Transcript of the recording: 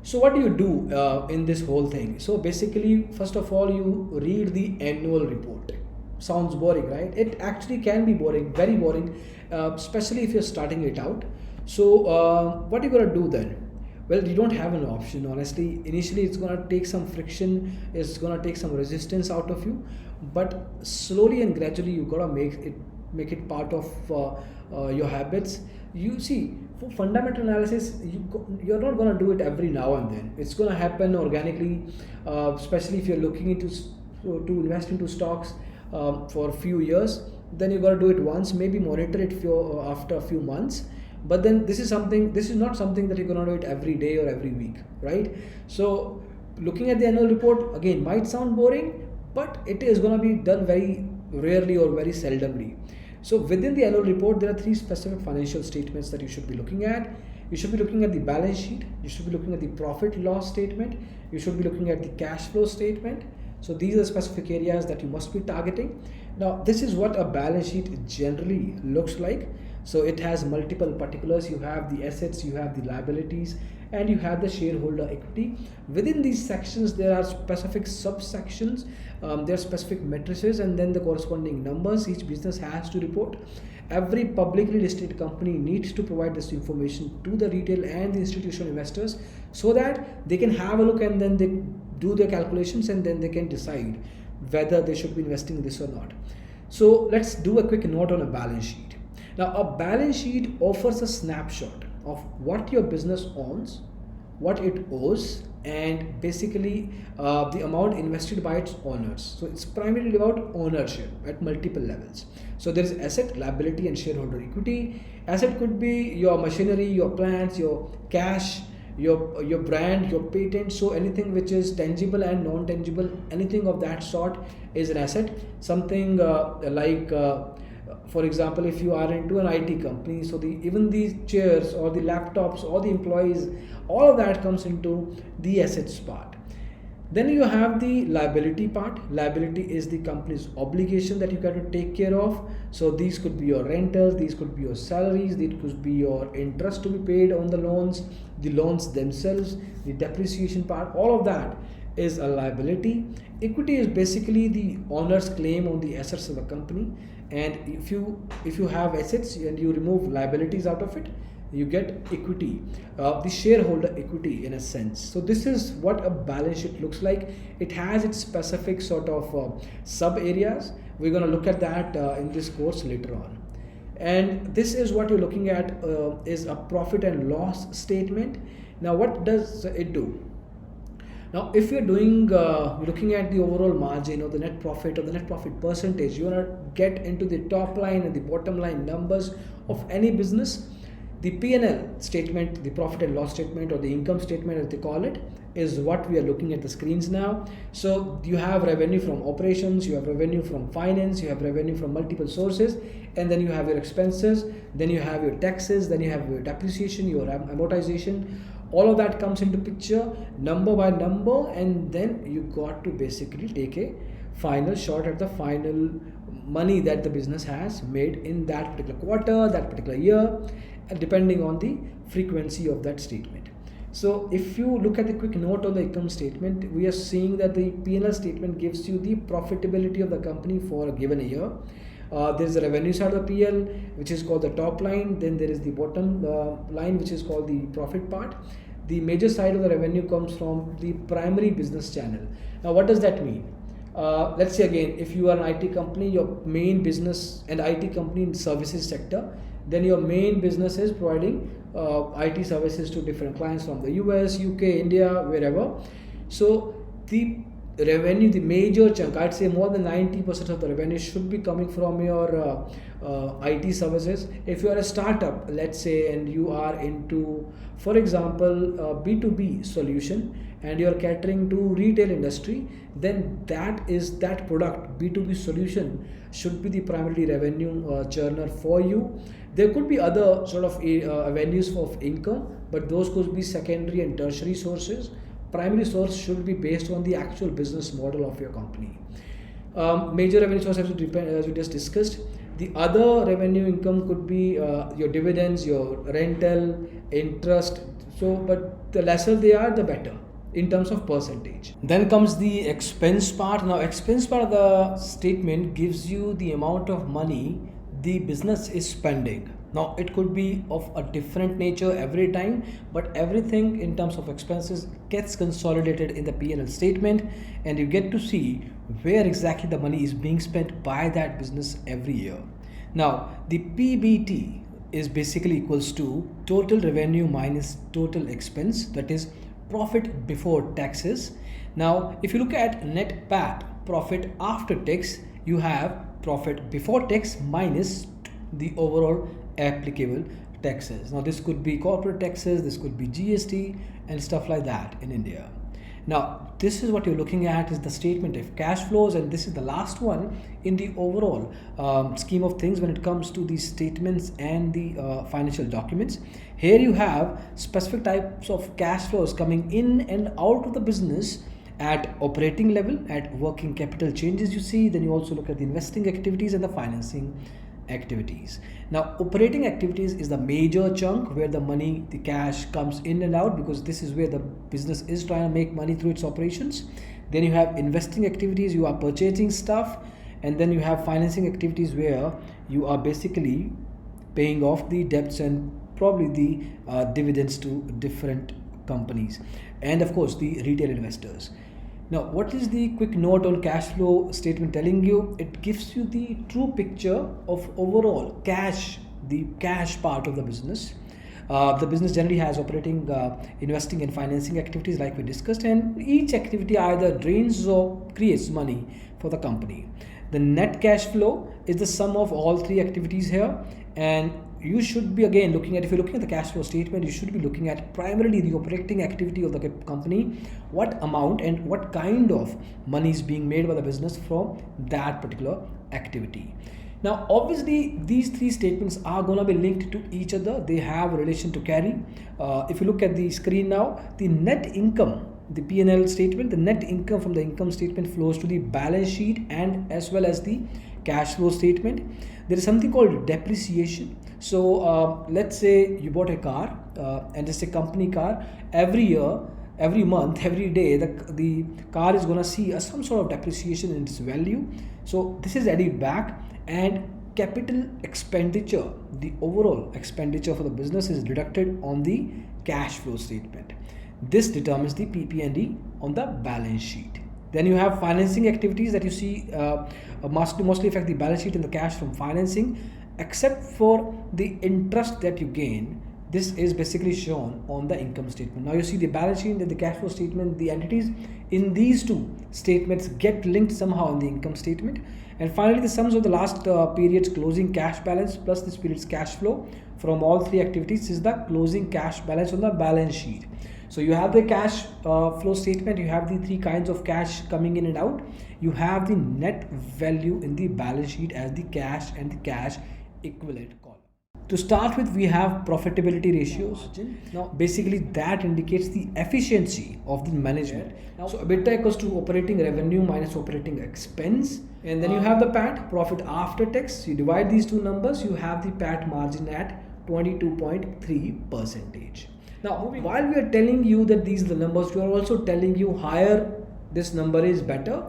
So what do you do in this whole thing? So basically, first of all, you read the annual report. Sounds boring, right? It actually can be boring, very boring, especially if you're starting it out. So what are you gonna do then? Well, you don't have an option, honestly. Initially, it's gonna take some friction, it's gonna take some resistance out of you, but slowly and gradually, you gotta make it part of your habits. You see, for fundamental analysis, you're not going to do it every now and then. It's going to happen organically, especially if you're looking to invest into stocks for a few years. Then you got to do it once, maybe monitor it after a few months. But then this is not something that you're going to do it every day or every week, right? So looking at the annual report again might sound boring, but it is going to be done very rarely or very seldomly. So within the annual report, there are three specific financial statements that you should be looking at. You should be looking at the balance sheet. You should be looking at the profit loss statement. You should be looking at the cash flow statement. So these are specific areas that you must be targeting. Now, this is what a balance sheet generally looks like. So it has multiple particulars. You have the assets, you have the liabilities, and you have the shareholder equity. Within these sections, there are specific subsections, there are specific matrices, and then the corresponding numbers each business has to report. Every publicly listed company needs to provide this information to the retail and the institutional investors so that they can have a look and then they do their calculations and then they can decide whether they should be investing in this or not. So let's do a quick note on a balance sheet. Now, a balance sheet offers a snapshot of what your business owns, what it owes, and basically the amount invested by its owners. So it's primarily about ownership at multiple levels. So there is asset, liability, and shareholder equity. Asset could be your machinery, your plants, your cash, your brand, your patent. So anything which is tangible and non-tangible, anything of that sort is an asset. Something for example, if you are into an IT company, so even these chairs or the laptops or the employees, all of that comes into the assets part. Then you have the liability part. Liability is the company's obligation that you got to take care of. So these could be your rentals, these could be your salaries, these could be your interest to be paid on the loans themselves, the depreciation part, all of that is a liability. Equity is basically the owner's claim on the assets of the company. And if you have assets and you remove liabilities out of it, you get equity, the shareholder equity in a sense. So this is what a balance sheet looks like. It has its specific sort of sub areas. We're going to look at that in this course later on. And this is what you're looking at is a profit and loss statement. Now what does it do? Now, if you're looking at the overall margin or the net profit or the net profit percentage, you want to get into the top line and the bottom line numbers of any business. The P&L statement, the profit and loss statement, or the income statement as they call it, is what we are looking at the screens now. So you have revenue from operations, you have revenue from finance, you have revenue from multiple sources, and then you have your expenses, then you have your taxes, then you have your depreciation, your amortization. All of that comes into picture number by number, and then you got to basically take a final shot at the final money that the business has made in that particular quarter, that particular year, depending on the frequency of that statement. So if you look at the quick note on the income statement, we are seeing that the P&L statement gives you the profitability of the company for a given year. There is the revenue side of the PL, which is called the top line. Then there is the bottom line, which is called the profit part. The major side of the revenue comes from the primary business channel. Now, what does that mean? Let's say again, if you are an IT company, your main business, and IT company in services sector, then your main business is providing IT services to different clients from the US, UK, India, wherever. So the revenue, the major chunk, I'd say more than 90% of the revenue should be coming from your IT services. If you are a startup, let's say, and you are into, for example, B2B solution, and you are catering to retail industry, then that product, B2B solution, should be the primary revenue churner for you. There could be other sort of avenues of income, but those could be secondary and tertiary sources. Primary source should be based on the actual business model of your company. Major revenue sources as we just discussed. The other revenue income could be your dividends, your rental, interest. So, but the lesser they are, the better in terms of percentage. Then comes the expense part. Now, expense part of the statement gives you the amount of money the business is spending. Now, it could be of a different nature every time, but everything in terms of expenses gets consolidated in the P&L statement, and you get to see where exactly the money is being spent by that business every year. Now, the PBT is basically equals to total revenue minus total expense, that is profit before taxes. Now, if you look at net PAT, profit after tax, you have profit before tax minus the overall applicable taxes. Now, this could be corporate taxes, this could be GST and stuff like that in India. Now, this is what you're looking at is the statement of cash flows, and this is the last one in the overall scheme of things when it comes to these statements and the financial documents. Here you have specific types of cash flows coming in and out of the business at operating level, at working capital changes you see. Then you also look at the investing activities and the financing activities. Now, operating activities is the major chunk where the money, the cash comes in and out, because this is where the business is trying to make money through its operations. Then you have investing activities, you are purchasing stuff, and then you have financing activities where you are basically paying off the debts and probably the dividends to different companies, and of course the retail investors. Now, what is the quick note on cash flow statement telling you? It gives you the true picture of overall cash, the cash part of the business. The business generally has operating, investing and financing activities like we discussed, and each activity either drains or creates money for the company. The net cash flow is the sum of all three activities here, and you should be again looking at, if you're looking at the cash flow statement, you should be looking at primarily the operating activity of the company, what amount and what kind of money is being made by the business from that particular activity. Now, obviously, these three statements are going to be linked to each other. They have a relation to carry. If you look at the screen now, the net income, the P&L statement, the net income from the income statement flows to the balance sheet and as well as the cash flow statement. There is something called depreciation. So let's say you bought a car and it's a company car. Every year, every month, every day, the car is going to see some sort of depreciation in its value. So this is added back, and capital expenditure, the overall expenditure for the business, is deducted on the cash flow statement. This determines the PP&E on the balance sheet. Then you have financing activities that you see mostly affect the balance sheet and the cash from financing, except for the interest that you gain. This is basically shown on the income statement. Now you see the balance sheet and the cash flow statement, the entities in these two statements get linked somehow in the income statement. And finally, the sums of the last period's closing cash balance plus this period's cash flow from all three activities is the closing cash balance on the balance sheet. So you have the cash flow statement, you have the three kinds of cash coming in and out. You have the net value in the balance sheet as the cash and the cash equivalent column. To start with, we have profitability ratios. Now, basically that indicates the efficiency of the management. So EBITDA equals to operating revenue minus operating expense. And then you have the PAT, profit after tax. You divide these two numbers, you have the PAT margin at 22.3%. Now, while we are telling you that these are the numbers, we are also telling you higher this number is better